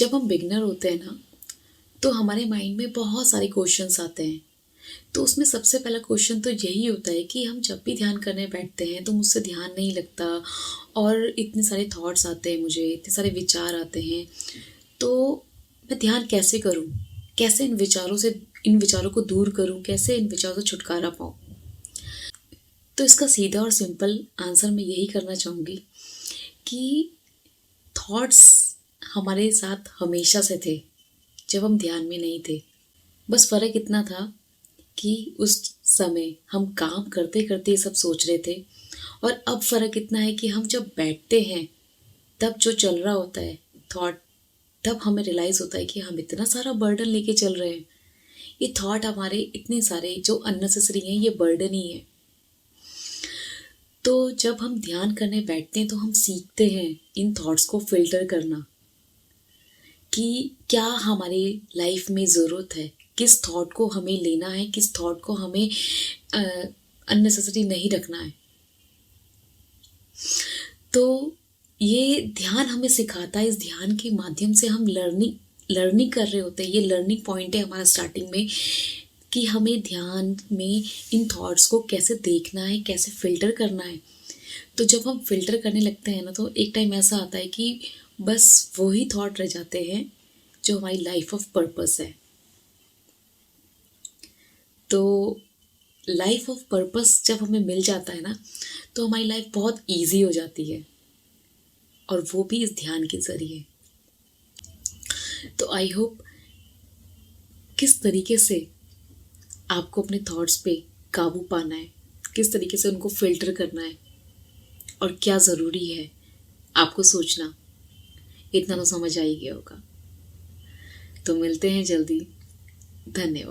जब हम बिगनर होते हैं ना, तो हमारे माइंड में बहुत सारे क्वेश्चंस आते हैं। तो उसमें सबसे पहला क्वेश्चन तो यही होता है कि हम जब भी ध्यान करने बैठते हैं तो मुझसे ध्यान नहीं लगता, और इतने सारे थॉट्स आते हैं, मुझे इतने सारे विचार आते हैं। तो मैं ध्यान कैसे करूं? कैसे इन विचारों को दूर करूं? कैसे इन विचारों से छुटकारा पाऊं? तो इसका सीधा और सिंपल आंसर मैं यही करना चाहूँगी कि थॉट्स हमारे साथ हमेशा से थे, जब हम ध्यान में नहीं थे। बस फ़र्क इतना था कि उस समय हम काम करते करते ये सब सोच रहे थे, और अब फ़र्क इतना है कि हम जब बैठते हैं तब जो चल रहा होता है थॉट, तब हमें रियलाइज़ होता है कि हम इतना सारा बर्डन लेके चल रहे हैं। ये थॉट हमारे इतने सारे जो अननेसेसरी हैं, ये बर्डन ही है। तो जब हम ध्यान करने बैठते हैं तो हम सीखते हैं इन थॉट्स को फिल्टर करना, कि क्या हमारी लाइफ में ज़रूरत है, किस थॉट को हमें लेना है, किस थॉट को हमें अननेसेसरी नहीं रखना है। तो ये ध्यान हमें सिखाता है, इस ध्यान के माध्यम से हम लर्निंग कर रहे होते हैं। ये लर्निंग पॉइंट है हमारा स्टार्टिंग में, कि हमें ध्यान में इन थॉट्स को कैसे देखना है, कैसे फ़िल्टर करना है। तो जब हम फ़िल्टर करने लगते हैं ना, तो एक टाइम ऐसा आता है कि बस वही थॉट रह जाते हैं जो हमारी लाइफ ऑफ पर्पस है। तो लाइफ ऑफ पर्पस जब हमें मिल जाता है ना, तो हमारी लाइफ बहुत इजी हो जाती है, और वो भी इस ध्यान के ज़रिए। तो आई होप किस तरीके से आपको अपने थॉट्स पे काबू पाना है, किस तरीके से उनको फ़िल्टर करना है, और क्या ज़रूरी है आपको सोचना, इतना तो समझ आ ही गया होगा। तो मिलते हैं जल्दी। धन्यवाद।